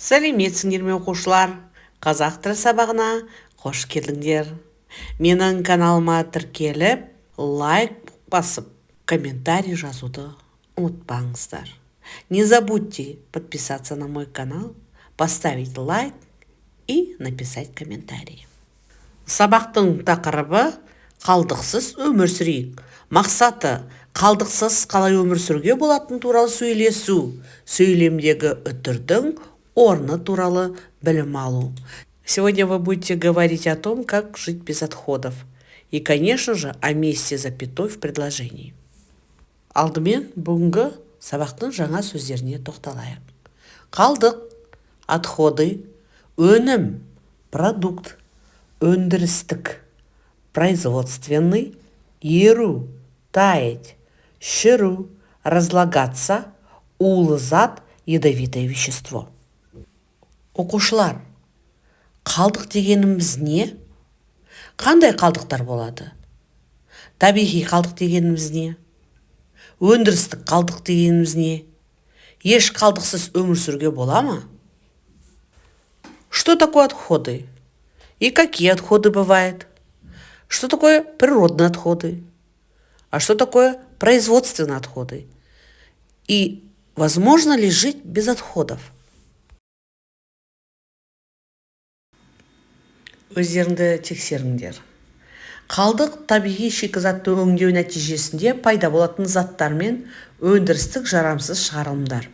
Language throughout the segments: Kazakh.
Сәлеметсіңдер ме оқушылар? Қазақ тілі сабағына қош келдіңдер. Менің каналыма тіркеліп, лайк басып, комментарий жазуды ұмытпаңыздар. Не забудьте подписаться на мой канал, поставить лайк и написать комментарий. Сабақтың тақырыбы қалдықсыз өмір сүрейік. Мақсаты қалдықсыз қалай өмір сүруге болатын туралы сөйлесу, сөйлемдегі үтірдің орны туралы білім алу. Сегодня вы будете говорить о том, как жить без отходов. И, конечно же, о месте запятой в предложении. Алдымен бүгінгі сабақтың жаңа сөздеріне тоқталайық. Қалдық, отходы, өнім, продукт, өндірістік, производственный, еру, таять, шіру, разлагаться, улы зат, ядовитое вещество. Оқушылар, қалдық дегеніміз не? Қандай қалдықтар болады? Табиғи қалдық дегеніміз не? Өндірістік қалдық дегеніміз не? Еш қалдықсыз өмір сүруге бола ма? Что такое отходы? И какие отходы бывают? Что такое природные отходы? А что такое производственные отходы? И возможно ли жить без отходов? Өздеріңді тексеріңдер. Қалдық табиғи шикізатты өңдеу нәтижесінде пайда болатын заттар мен өндірістік жарамсыз шығарылымдар.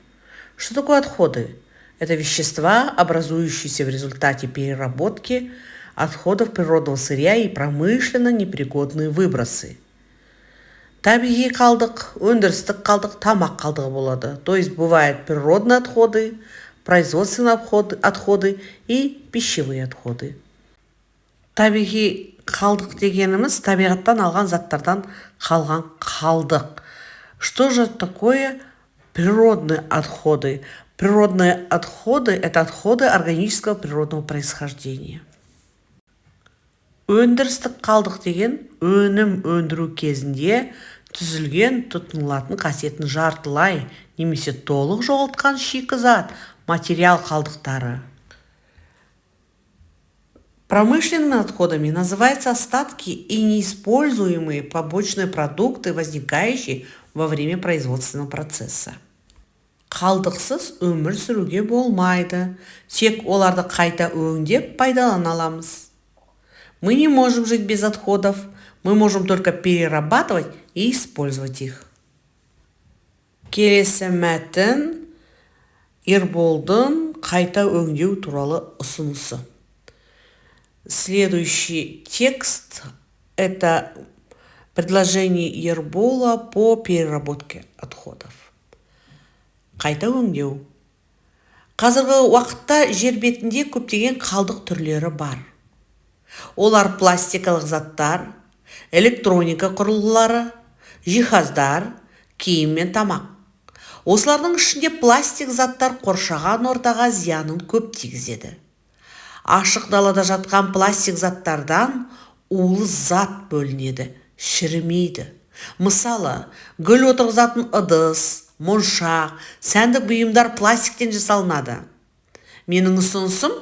Что такое отходы? Это вещества, образующиеся в результате переработки отходов природного сырья и промышленно непригодные выбросы. Табиғи қалдық, өндірістік қалдық, тамақ қалдығы болады. То есть бывают природные отходы, производственные отходы и пищевые отходы. Табиғи қалдық дегеніміз табиғаттан алған заттардан қалған қалдық. Что же такое природные отходы? Природные отходы – это отходы органического природного происхождения. Өндірістік қалдық деген өнім өндіру кезінде түзілген тұтынылатын қасиетін жартылай немесе толық жоғалтқан шикізат, материал қалдықтары. Промышленными отходами называются остатки и неиспользуемые побочные продукты, возникающие во время производственного процесса. Қалдықсыз өмір сүруге болмайды, тек оларды қайта өңдеп пайдалана аламыз. Мы не можем жить без отходов, мы можем только перерабатывать и использовать их. Келесі мәтін Ерболдың қайта өңдеу туралы ұсынысы. Следующий текст – это предложение Ербола по переработке отходов. Қайта өңдеу. Қазіргі уақытта жер бетінде көптеген қалдық түрлері бар. Олар пластикалық заттар, электроника құрылғылары, жиһаздар, киім мен тамақ. Осылардың ішінде пластик заттар қоршаған ортаға зиянын көп тигізеді. Ашық далада жатқан пластик заттардан улы зат бөлінеді, шірімейді. Мысалы, гүл отырғызатын ыдыс, моншақ, сәндік бұйымдар пластиктен жасалынады. Менің ұсынысым,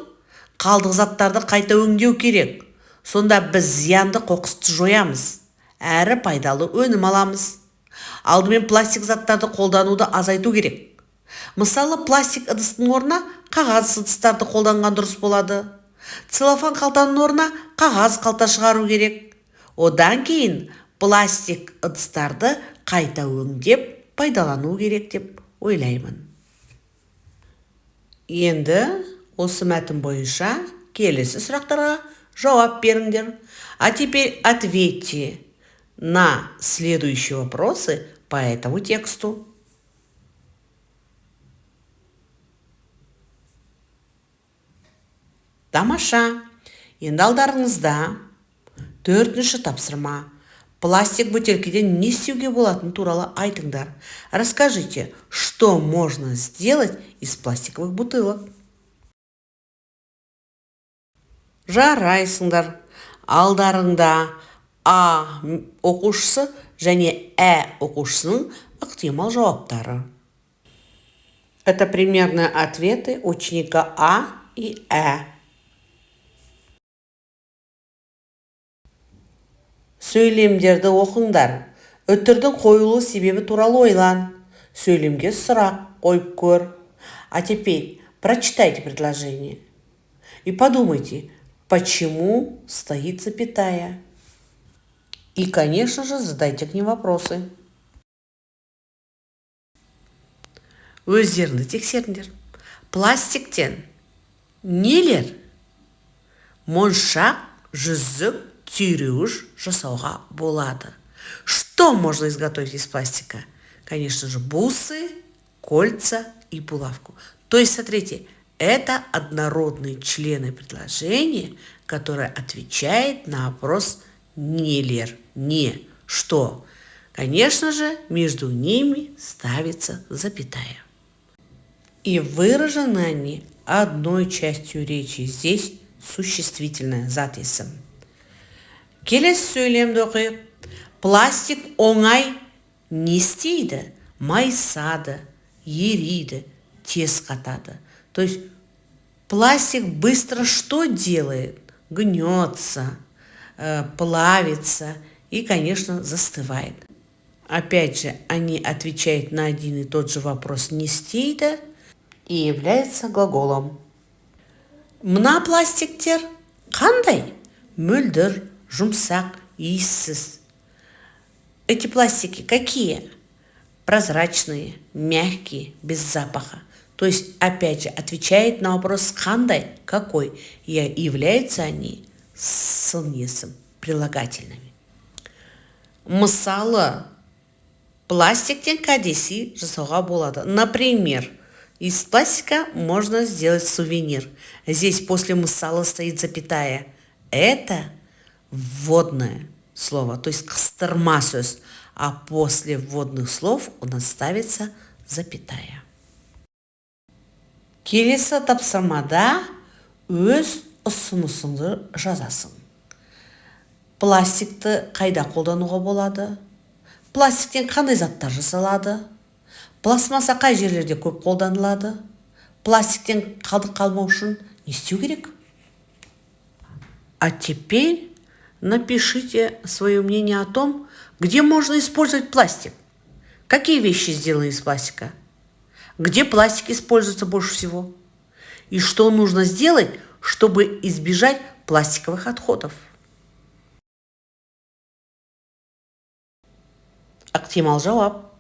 қалдық заттарды қайта өңдеу керек. Сонда біз зиянды қоқысты жоямыз, әрі пайдалы өнім аламыз. Алдымен пластик заттарды қолдануды азайту керек. Мысалы, пластик ыдыстың орнына қағаз ыдыстарды қолданған дұрыс болады. Целлофан қалтаның орнына қағаз қалта шығару керек. Одан кейін пластик ыдыстарды қайта өңдеп пайдалану керек деп ойлаймын. Енді осы мәтін бойынша келесі сұрақтарға жауап беріңдер. А теперь ответьте на следующие вопросы по этому тексту. Тамаша. Енді алдарыңызда 4-ші тапсырма. Пластик бөтелкеден не істеуге болатын туралы айтыңдар. Расскажите, что можно сделать из пластиковых бутылок? Жарайсыңдар. Алдарыңда А оқушысы және Ә оқушысының ықтимал жауаптары. Это примерные ответы ученика А и Ә. Сөйлемдерді оқыңдар. Үтірдің қойылу себебі туралы ойлан. Сөйлемге сұрақ қойып көр. А теперь прочитайте предложение. И подумайте, почему стоит запятая. И, конечно же, задайте к ним вопросы. Өздеріңді тексеріңдер. Пластиктен нелер? Моншақ, жүзік, түйреуіш жасауға болады. Что можно изготовить из пластика? Конечно же, бусы, кольца и булавку. То есть, смотрите, это однородные члены предложения, которые отвечают на вопрос «нелер», «не», «что». Конечно же, между ними ставится запятая. И выражены они одной частью речи. Здесь существительное зат есім. Келесі сөйлемді оқиық. Пластик оңай не істейді? Майысады, ериді, тез қатады. То есть пластик быстро что делает? Гнется, плавится и, конечно, застывает. Опять же, они отвечают на один и тот же вопрос «нестейді» и является глаголом. Мына пластиктер қандай? Мөлдір, жұмсақ, иіссіз. Эти пластики какие? Прозрачные, мягкие, без запаха. То есть, опять же, отвечает на вопрос «қандай», «какой», и являются они сын есім, прилагательными. Мысалы, пластиктен кәдесый жасауға болады. Например, из пластика можно сделать сувенир. Здесь после мысала стоит запятая. Это вводное слово, то есть қыстырма сөз. А после вводных слов у нас ставится запятая. Келесі тапсырмада өз ұсынысыңды жазасың. Пластикті қайда қолдануға болады? Пластиктен қандай заттар жасалады? Пластмасса қай жерлерде көп қолданылады? Пластиктен қалдық қалмау үшін не істеу керек? А теперь напишите свое мнение о том, где можно использовать пластик. Какие вещи сделаны из пластика? Где пластик используется больше всего? И что нужно сделать, чтобы избежать пластиковых отходов? Ықтимал жауап.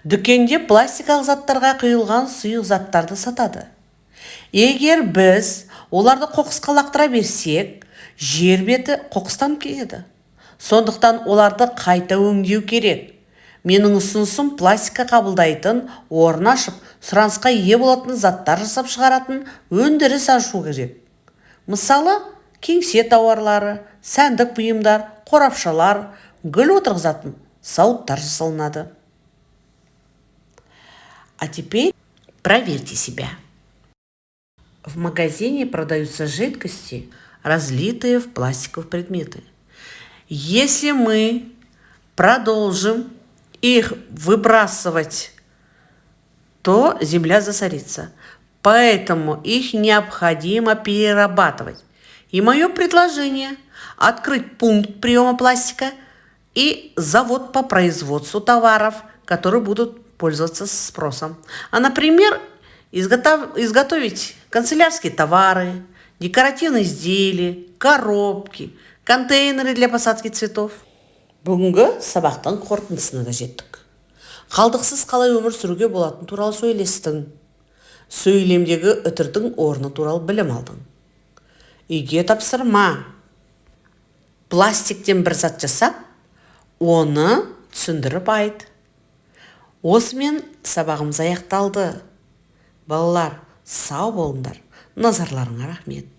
Дүкенде пластикалық заттарға құйылған сұйық заттарды сатады. Егер біз оларды қоқысқа лақтыра берсек, жер беті қоқыстанып кетеді. Сондықтан оларды қайта өңдеу керек. Менің ұсынысым пластикқа қабылдайтын, орын ашып, сұранысқа ие болатын заттар жасап шығаратын өндіріс ашу керек. Мысалы, кеңсе тауарлары, сәндік бұйымдар, қорапшалар, гүл отырғызатын сауыттар жасалынады. А теперь проверьте себя. В магазине продаются жидкости, разлитые в пластиковые предметы. Если мы продолжим их выбрасывать, то земля засорится. Поэтому их необходимо перерабатывать. И мое предложение – открыть пункт приема пластика и завод по производству товаров, которые будут пользоваться спросом. А, например, изготовить канцелярские товары, декоративные изделия, коробки, контейнеры для посадки цветов. Бүгінгі сабақтың қорытындысына да жеттік. Қалдықсыз қалай өмір сүруге болатын туралы сөйлестің. Сөйлемдегі үтірдің орны туралы білім алдың. Үйге тапсырма. Пластиктен бір зат жасап, оны түсіндіріп айт. Осымен сабағымыз аяқталды. Балалар, сау болыңдар. Назарларыңа рахмет.